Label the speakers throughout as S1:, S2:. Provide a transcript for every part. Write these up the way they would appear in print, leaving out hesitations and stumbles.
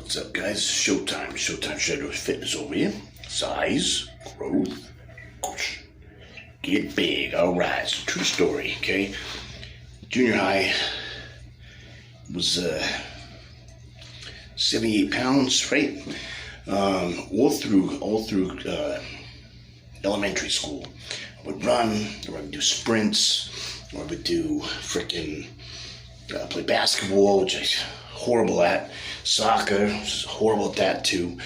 S1: What's up, guys? Showtime. Shadow Fitness over here. Size, growth, get big. All right, it's a true story. Okay, junior high was 78 pounds, right? All through elementary school, I would run, or I would do sprints, or I would do freaking play basketball, which I was horrible at. Soccer, was horrible at that too.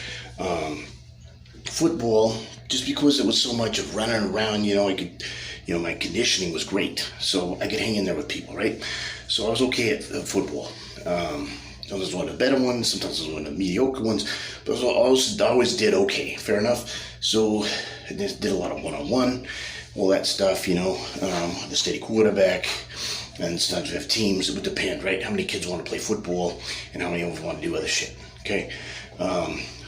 S1: Football, just because it was so much of running around, my conditioning was great, so I could hang in there with people, right? So I was okay at football. Sometimes I was one of the better ones, sometimes I was one of the mediocre ones, but I always did okay, fair enough. So I just did a lot of one-on-one, all that stuff, the steady quarterback. And sometimes we have teams. It would depend, right? How many kids want to play football and how many of them want to do other shit, okay?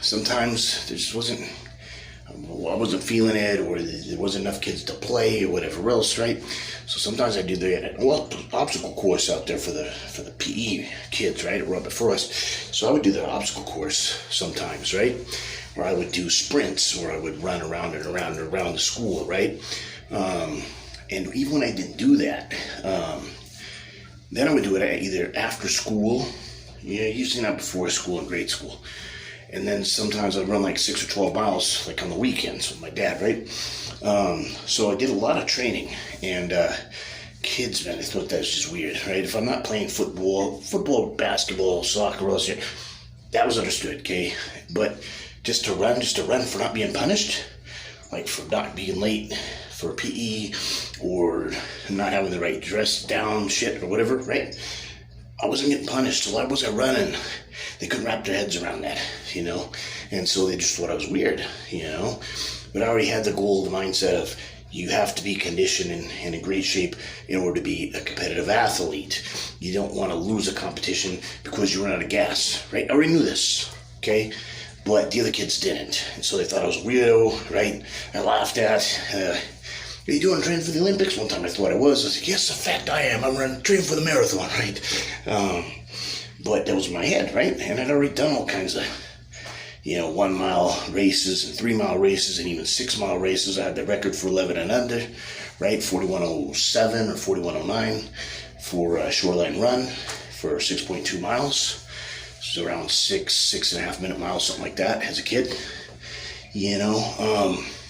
S1: Sometimes there just I wasn't feeling it, or there wasn't enough kids to play or whatever else, right? So sometimes I do the obstacle course out there for the PE kids, right, at Robert Forrest. So I would do the obstacle course sometimes, right? Or I would do sprints, or I would run around and around and around the school, right? And even when I didn't do that, then I would do it either after school, usually not before school in grade school. And then sometimes I'd run like 6 or 12 miles, like on the weekends with my dad, right? So I did a lot of training, and kids, man, they thought that was just weird, right? If I'm not playing football, basketball, soccer, all that, that was understood, okay? But just to run for not being punished, like for not being late for PE, or not having the right dress down shit or whatever, right? I wasn't getting punished, so why was I running? They couldn't wrap their heads around that, and so they just thought I was weird, But I already had the goal, the mindset of you have to be conditioned and in great shape in order to be a competitive athlete. You don't want to lose a competition because you run out of gas, right? I already knew this, okay? But the other kids didn't, and so they thought I was a weirdo, right? I laughed at. Are you doing training for the Olympics? One time I thought I was. I said, yes, in fact I am. I'm training for the marathon, right? But that was in my head, right? And I'd already done all kinds of, 1 mile races and 3 mile races and even 6 mile races. I had the record for 11&under, right? 41:07 or 41:09 for Shoreline Run for 6.2 miles. It was around 6.5 minute miles, something like that as a kid,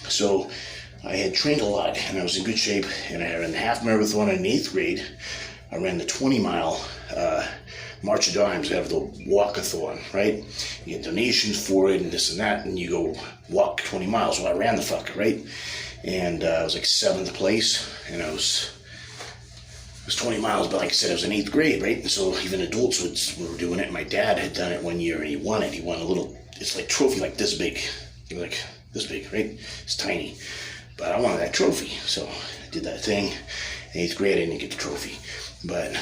S1: So I had trained a lot, and I was in good shape, and I ran the half marathon in 8th grade. I ran the 20-mile March of Dimes. I have the walkathon, right? You get donations for it and this and that, and you go walk 20 miles. Well, I ran the fucker, right? And I was like 7th place, and it was 20 miles, but like I said, I was in 8th grade, right? And so even adults were doing it. My dad had done it one year, and he won it. He won a little, it's like trophy like this big. Like this big, right? It's tiny. But I wanted that trophy, so I did that thing. In 8th grade, I didn't get the trophy, but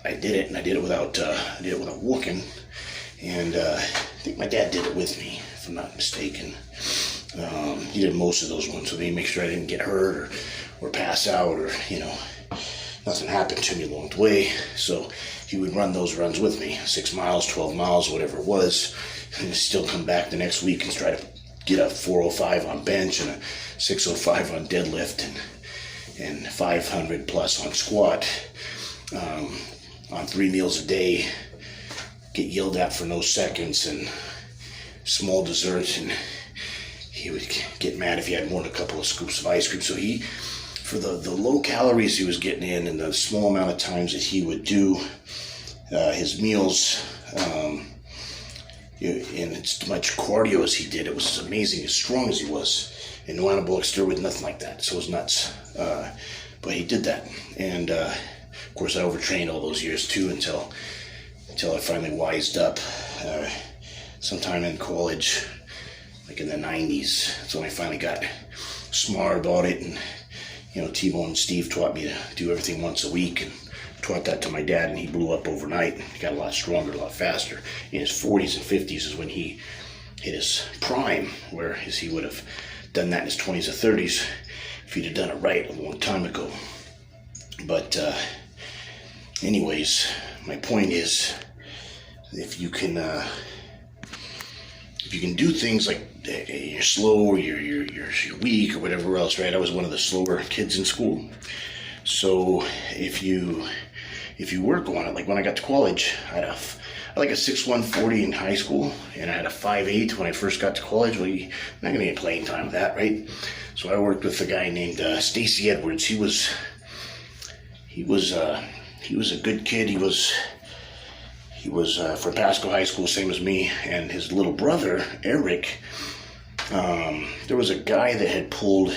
S1: I did it, and I did it without walking. And I think my dad did it with me, if I'm not mistaken. He did most of those ones, so he made sure I didn't get hurt or pass out, or nothing happened to me along the way. So he would run those runs with me, 6 miles, 12 miles, whatever it was, and still come back the next week and try to get a 405 on bench and a 605 on deadlift and 500 plus on squat, on 3 meals a day, get yelled at for no seconds and small desserts, and he would get mad if he had more than a couple of scoops of ice cream. So for the low calories he was getting in and the small amount of times that he would do his meals, and as much cardio as he did, it was amazing, as strong as he was, and no anabolic steroid, nothing like that. So it was nuts. But he did that, and of course I overtrained all those years too until I finally wised up. Sometime in college, like in the 90s, that's when I finally got smart about it, and T-Bone and Steve taught me to do everything once a week, and taught that to my dad, and he blew up overnight. He got a lot stronger, a lot faster. In his 40s and 50s is when he hit his prime, whereas he would have done that in his 20s or 30s if he'd have done it right a long time ago. But anyways, my point is, if you can if you can do things like you're slow or you're weak or whatever else, right? I was one of the slower kids in school. So if you work on it, like when I got to college, I had like a 6'1" 40 in high school, and I had a 5'8" when I first got to college. Well, you're not going to get playing time with that, right? So I worked with a guy named Stacy Edwards. He was a good kid. He was from Pasco High School, same as me, and his little brother Eric. There was a guy that had pulled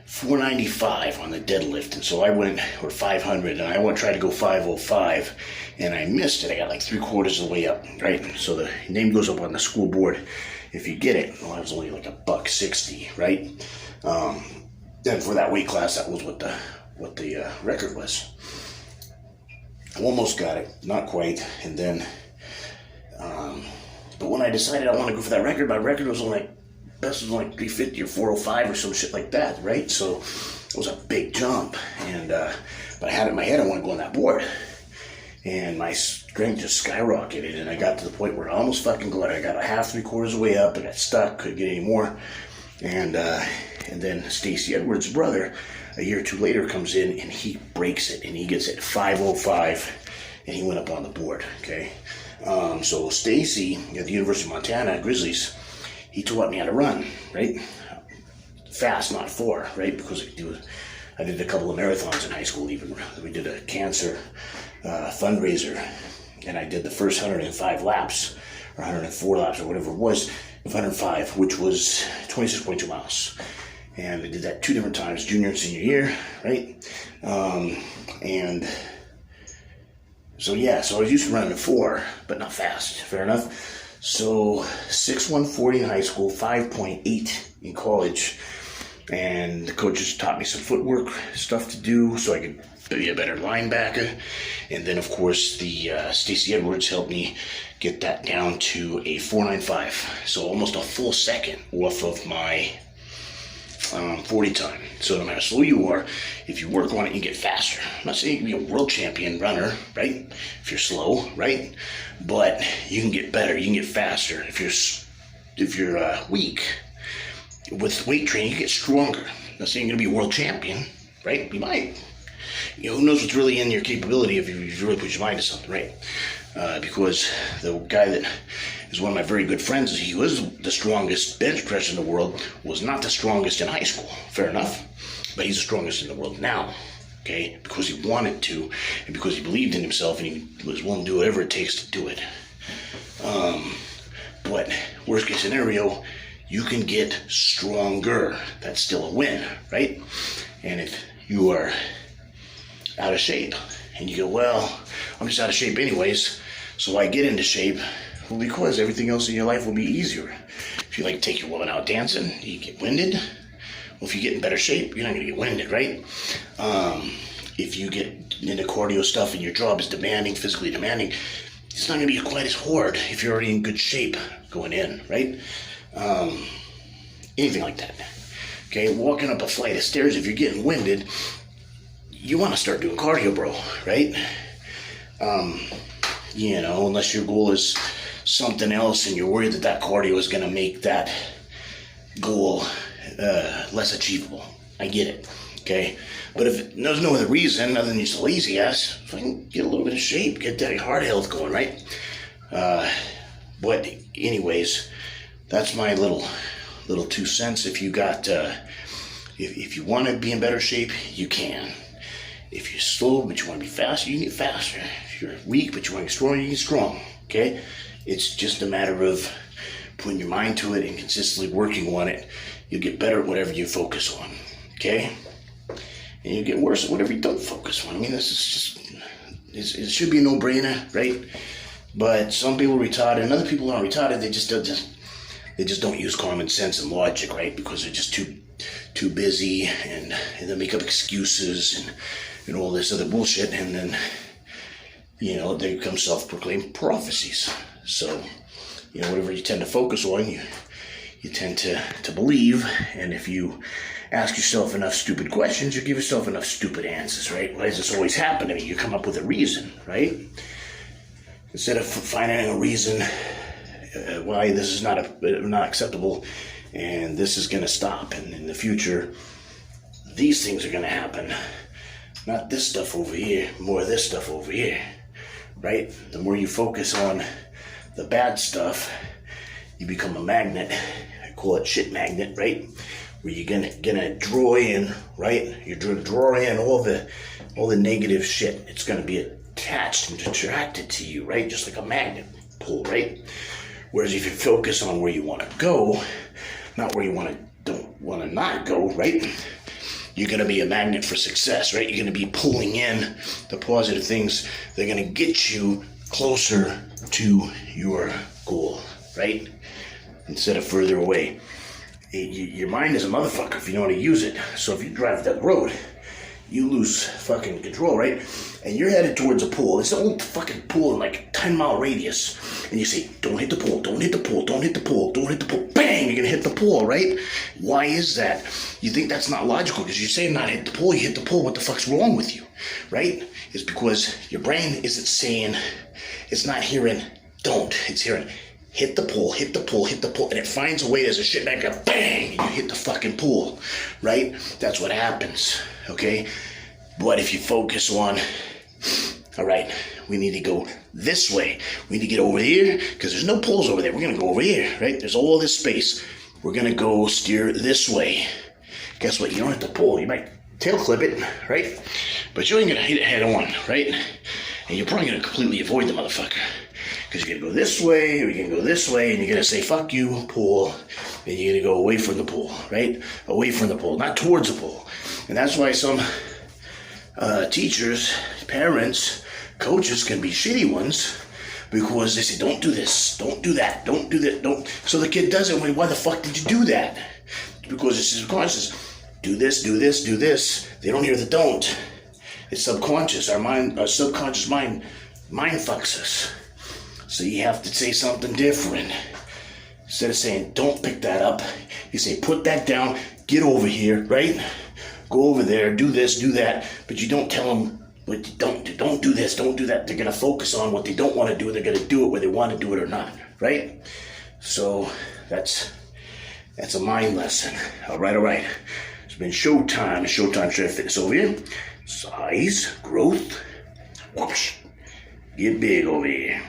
S1: 495 on the deadlift, and so I went, or 500, and I went try to go 505, and I missed it. I got like 3/4 of the way up, right? So the name goes up on the school board if you get it. Well, I was only like $160, right? And for that weight class, that was what the record was. I almost got it, not quite, and then, but when I decided I want to go for that record, my record was only best was like 350 or 405 or some shit like that, right? So it was a big jump, and but I had it in my head I want to go on that board, and my strength just skyrocketed, and I got to the point where I almost fucking got it. I got a half, 3/4 of the way up, I got stuck, couldn't get any more, and then Stacy Edwards' brother, a year or two later, comes in and he breaks it, and he gets it 505, and he went up on the board. Okay, so Stacy at the University of Montana Grizzlies, he taught me how to run, right? Fast, not far, right? Because I did a couple of marathons in high school even. We did a cancer fundraiser, and I did the first 105 laps, or 104 laps, or whatever it was, 105, which was 26.2 miles. And I did that 2 different times, junior and senior year, right? And so yeah, so I was used to running at 4, but not fast, fair enough. So 6'1" 40 in high school, 5.8 in college, and the coaches taught me some footwork stuff to do so I could be a better linebacker. And then of course the Stacy Edwards helped me get that down to a 4.95, so almost a full second off of my 40 time. So no matter how slow you are, if you work on it, you get faster. I'm not saying you can be a world champion runner, right? If you're slow, right? But you can get better, you can get faster. If you're weak, with weight training, you get stronger. I'm not saying you're gonna be a world champion, right? You might. Who knows what's really in your capability if you really put your mind to something, right? Because the guy that is one of my very good friends, he was the strongest bench presser in the world, was not the strongest in high school, fair enough, but he's the strongest in the world now, okay, because he wanted to, and because he believed in himself, and he was willing to do whatever it takes to do it. But worst case scenario, you can get stronger. That's still a win, right? And if you are out of shape, and you go, well, I'm just out of shape anyways, so I get into shape. Well, because everything else in your life will be easier. If you like take your woman out dancing, you get winded. Well, if you get in better shape, you're not going to get winded, right? If you get into cardio stuff and your job is demanding, physically demanding, it's not going to be quite as hard if you're already in good shape going in, right? Anything like that. Okay, walking up a flight of stairs, if you're getting winded, you want to start doing cardio, bro, right? Unless your goal is something else and you're worried that cardio is going to make that goal less achievable. I get it, okay? But if there's no other reason other than you're just a lazy ass, if I can get a little bit of shape, get that heart health going, right? But anyways, that's my little 2 cents. If you got, if you want to be in better shape, you can. If you're slow but you want to be faster, you can get faster. If you're weak but you want to get strong, you can get strong, okay? It's just a matter of putting your mind to it and consistently working on it. You'll get better at whatever you focus on, okay? And you get worse at whatever you don't focus on. I mean, this is just, it should be a no-brainer, right? But some people are retarded, and other people aren't retarded. They just don't use common sense and logic, right? Because they're just too busy, and they make up excuses and all this other bullshit, and then they become self-proclaimed prophecies. So whatever you tend to focus on, you tend to believe. And if you ask yourself enough stupid questions, you give yourself enough stupid answers, right? Why does this always happen to me? You come up with a reason, right? Instead of finding a reason why this is not acceptable, and this is going to stop. And in the future, these things are going to happen. Not this stuff over here, more of this stuff over here, right? The more you focus on the bad stuff, you become a magnet. I call it shit magnet, right? Where you're gonna draw in, right? You're gonna draw in all the negative shit. It's gonna be attached and attracted to you, right? Just like a magnet pull, right? Whereas if you focus on where you want to go, not where you don't want to not go, right? You're gonna be a magnet for success, right? You're gonna be pulling in the positive things. They're gonna get you closer to your goal, right? Instead of further away. Your mind is a motherfucker if you know how to use it. So if you drive down the road, you lose fucking control, right? And you're headed towards a pool. It's an old fucking pool in like a 10-mile radius. And you say, don't hit the pool, don't hit the pool, don't hit the pool, don't hit the pool. Bang, you're gonna hit the pool, right? Why is that? You think that's not logical because you say not hit the pool, you hit the pool. What the fuck's wrong with you, right? It's because your brain isn't saying, it's not hearing don't, it's hearing hit the pool, hit the pool, hit the pool, and it finds a way. There's a shit back there, bang, and you hit the fucking pool, right? That's what happens, okay? But if you focus on, all right, we need to go this way. We need to get over here because there's no pools over there. We're gonna go over here, right? There's all this space. We're gonna go steer this way. Guess what? You don't hit the pool. You might tail clip it, right? But you ain't gonna hit it head on, right? And you're probably gonna completely avoid the motherfucker. Because you're going to go this way, or you're going to go this way, and you're going to say, fuck you, pool. And you're going to go away from the pool, right? Away from the pool, not towards the pool. And that's why some teachers, parents, coaches can be shitty ones, because they say, don't do this, don't do that, don't do that, don't. So the kid does it. Well, why the fuck did you do that? Because it's subconscious. Do this, do this, do this. They don't hear the don't. It's subconscious. Our subconscious mind fucks us. So you have to say something different. Instead of saying, don't pick that up, you say, put that down, get over here, right? Go over there, do this, do that. But you don't tell them what you don't do. Don't do this, don't do that. They're going to focus on what they don't want to do. They're going to do it whether they want to do it or not, right? So that's a mind lesson. All right. It's been Showtime. Showtime Shred Fitness over here. Size, growth, whoosh. Get big over here.